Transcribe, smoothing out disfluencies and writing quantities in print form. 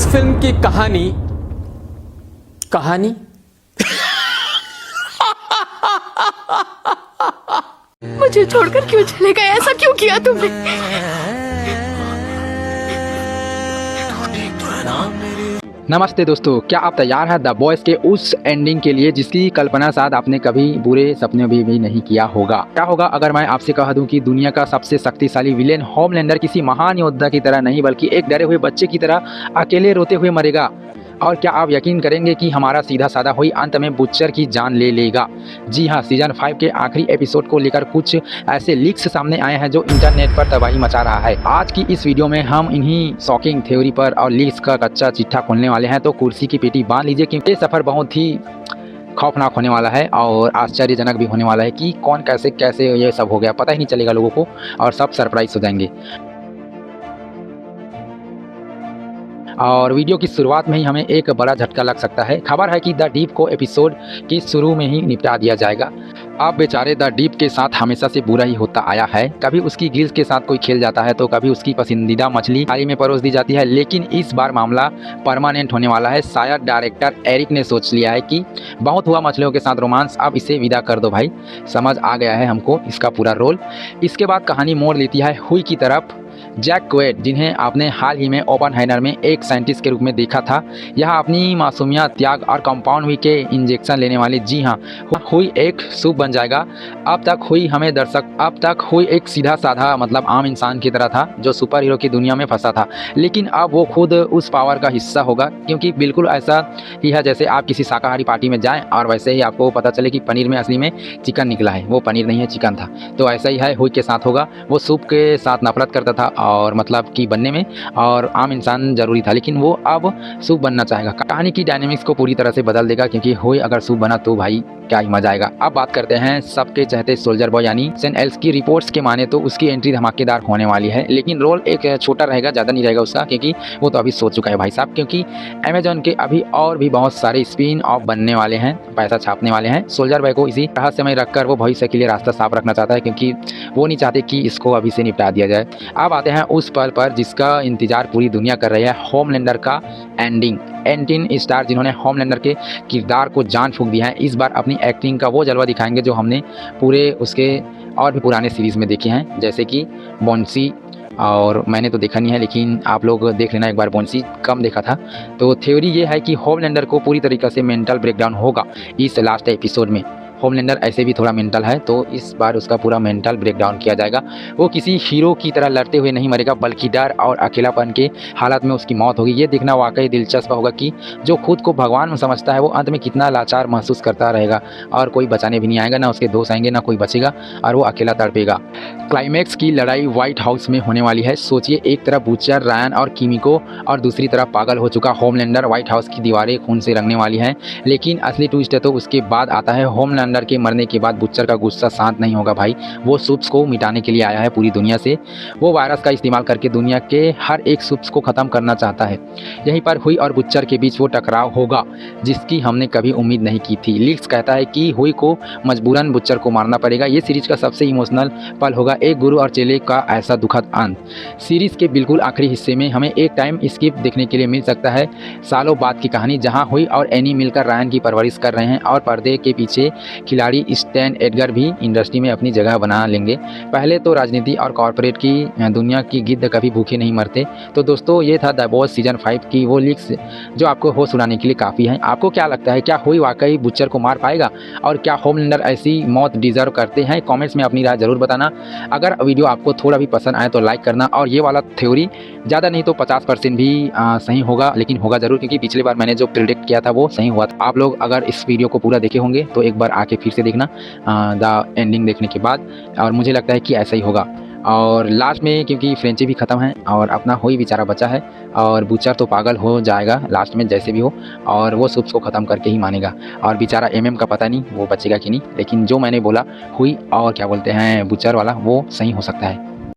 इस फिल्म की कहानी मुझे छोड़कर क्यों चले गए? ऐसा क्यों किया तुमने? नमस्ते दोस्तों, क्या आप तैयार हैं द बॉयज के उस एंडिंग के लिए जिसकी कल्पना शायद आपने कभी बुरे सपने भी नहीं किया होगा। क्या होगा अगर मैं आपसे कह दूं कि दुनिया का सबसे शक्तिशाली विलेन होमलैंडर किसी महान योद्धा की तरह नहीं बल्कि एक डरे हुए बच्चे की तरह अकेले रोते हुए मरेगा। और क्या आप यकीन करेंगे कि हमारा सीधा साधा हुई अंत में बुच्चर की जान ले लेगा? जी हाँ, सीजन 5 के आखिरी एपिसोड को लेकर कुछ ऐसे लीक्स सामने आए हैं जो इंटरनेट पर तबाही मचा रहा है। आज की इस वीडियो में हम इन्हीं शॉकिंग थ्योरी पर और लीक्स का कच्चा चिट्ठा खोलने वाले हैं, तो कुर्सी की पेटी बांध लीजिए क्योंकि ये सफ़र बहुत ही खौफनाक होने वाला है और आश्चर्यजनक भी होने वाला है कि कौन कैसे ये सब हो गया, पता ही नहीं चलेगा लोगों को और सब सरप्राइज हो जाएंगे। और वीडियो की शुरुआत में ही हमें एक बड़ा झटका लग सकता है। खबर है कि द डीप को एपिसोड के शुरू में ही निपटा दिया जाएगा। अब बेचारे द डीप के साथ हमेशा से बुरा ही होता आया है। कभी उसकी गिल्स के साथ कोई खेल जाता है तो कभी उसकी पसंदीदा मछली थाली में परोस दी जाती है, लेकिन इस बार मामला परमानेंट होने वाला है। शायद डायरेक्टर एरिक ने सोच लिया है कि बहुत हुआ मछलियों के साथ रोमांस, अब इसे विदा कर दो भाई, समझ आ गया है हमको इसका पूरा रोल। इसके बाद कहानी मोड़ लेती है हुई की तरफ। जैक क्वेड, जिन्हें आपने हाल ही में ओपनहाइमर में एक साइंटिस्ट के रूप में देखा था, यहाँ अपनी मासूमियत, त्याग और कंपाउंड हुई के इंजेक्शन लेने वाले, जी हाँ, हुई एक सूप बन जाएगा। अब तक हुई एक सीधा साधा मतलब आम इंसान की तरह था जो सुपर हीरो की दुनिया में फंसा था, लेकिन अब वो खुद उस पावर का हिस्सा होगा। क्योंकि बिल्कुल ऐसा ही है जैसे आप किसी शाकाहारी पार्टी में जाएं और वैसे ही आपको पता चले कि पनीर में असली में चिकन निकला है, वो पनीर नहीं है चिकन था। तो ऐसा ही है हुई के साथ होगा। वो सूप के साथ नफरत करता था और मतलब कि बनने में, और आम इंसान जरूरी था, लेकिन वो अब सूप बनना चाहेगा। कहानी की डायनेमिक्स को पूरी तरह से बदल देगा क्योंकि हुई अगर सूप बना तो भाई क्या ही मजा आएगा। अब बात करते हैं सबके चाहते सोल्जर बॉय यानी सेन एल्स की। रिपोर्ट्स के माने तो उसकी एंट्री धमाकेदार होने वाली है, लेकिन रोल एक छोटा रहेगा, ज़्यादा नहीं रहेगा उसका, क्योंकि वो तो अभी सोच चुका है भाई साहब। क्योंकि अमेजॉन के अभी और भी बहुत सारे स्पिन ऑफ बनने वाले हैं, पैसा छापने वाले हैं। सोल्जर बॉय को इसी रहस्यमय रखकर वो भविष्य के लिए रास्ता साफ रखना चाहता है, क्योंकि वो नहीं चाहते कि इसको अभी से निपटा दिया जाए। अब आते हैं उस पल पर जिसका इंतजार पूरी दुनिया कर रही है, होमलैंडर का एंडिंग। 18 स्टार जिन्होंने होमलैंडर के किरदार को जान फूंक दिया है, इस बार अपनी एक्टिंग का वो जलवा दिखाएंगे जो हमने पूरे उसके और भी पुराने सीरीज़ में देखे हैं, जैसे कि बॉन्सी। और मैंने तो देखा नहीं है, लेकिन आप लोग देख लेना एक बार, बॉन्सी कम देखा था। तो थ्योरी ये है कि होमलैंडर को पूरी तरीक़े से मेंटल ब्रेकडाउन होगा इस लास्ट एपिसोड में। होमलैंडर ऐसे भी थोड़ा मेंटल है, तो इस बार उसका पूरा मेंटल ब्रेकडाउन किया जाएगा। वो किसी हीरो की तरह लड़ते हुए नहीं मरेगा, बल्कि डर और अकेलापन के हालात में उसकी मौत होगी। ये देखना वाकई दिलचस्प होगा कि जो खुद को भगवान समझता है वो अंत में कितना लाचार महसूस करता रहेगा, और कोई बचाने भी नहीं आएगा, ना उसके दोस्त आएंगे, ना कोई बचेगा, और वो अकेला तड़पेगा। क्लाइमैक्स की लड़ाई व्हाइट हाउस में होने वाली है। सोचिए, एक तरफ बुचर, रायन और किमिको, और दूसरी तरफ पागल हो चुका होमलैंडर। व्हाइट हाउस की दीवारें खून से रंगने वाली हैं, लेकिन असली ट्विस्ट है तो उसके बाद आता है। होमलैंडर के मरने के बाद बुच्चर का गुस्सा शांत नहीं होगा भाई। वो सूप्स को मिटाने के लिए आया है पूरी दुनिया से। वो वायरस का इस्तेमाल करके दुनिया के हर एक सूप्स को ख़त्म करना चाहता है। यहीं पर हुई और बुच्चर के बीच वो टकराव होगा जिसकी हमने कभी उम्मीद नहीं की थी। लीक्स कहता है कि हुई को मजबूरन बुच्चर को मारना पड़ेगा। ये सीरीज का सबसे इमोशनल पल होगा, एक गुरु और चेले का ऐसा दुखद अंत। सीरीज के बिल्कुल आखिरी हिस्से में हमें एक टाइम स्किप देखने के लिए मिल सकता है, सालों बाद की कहानी जहाँ हुई और एनी मिलकर रायन की परवरिश कर रहे हैं, और पर्दे के पीछे खिलाड़ी स्टैन एडगर भी इंडस्ट्री में अपनी जगह बना लेंगे। पहले तो राजनीति और कॉर्पोरेट की दुनिया की गिद्ध कभी भूखे नहीं मरते। तो दोस्तों, ये था द बॉस सीजन 5 की वो लीक्स जो आपको होश उड़ाने के लिए काफ़ी हैं। आपको क्या लगता है, क्या हुई वाकई बुच्चर को मार पाएगा, और क्या होमलैंडर ऐसी मौत डिजर्व करते हैं? कमेंट्स में अपनी राय जरूर बताना। अगर वीडियो आपको थोड़ा भी पसंद आए तो लाइक करना, और ये वाला थ्योरी ज़्यादा नहीं तो 50% भी सही होगा, लेकिन होगा ज़रूर, क्योंकि पिछली बार मैंने जो प्रिडिक्ट किया था वो सही हुआ था। आप लोग अगर इस वीडियो को पूरा देखे होंगे तो एक बार आके फिर से देखना द एंडिंग देखने के बाद, और मुझे लगता है कि ऐसा ही होगा। और लास्ट में क्योंकि फ्रेंची भी ख़त्म है और अपना हुई बेचारा बचा है, और बुचर तो पागल हो जाएगा लास्ट में जैसे भी हो, और वो सूप्स को ख़त्म करके ही मानेगा। और बेचारा एमएम का पता नहीं वो बचेगा कि नहीं, लेकिन जो मैंने बोला हुई और क्या बोलते हैं बुचर वाला, वो सही हो सकता है।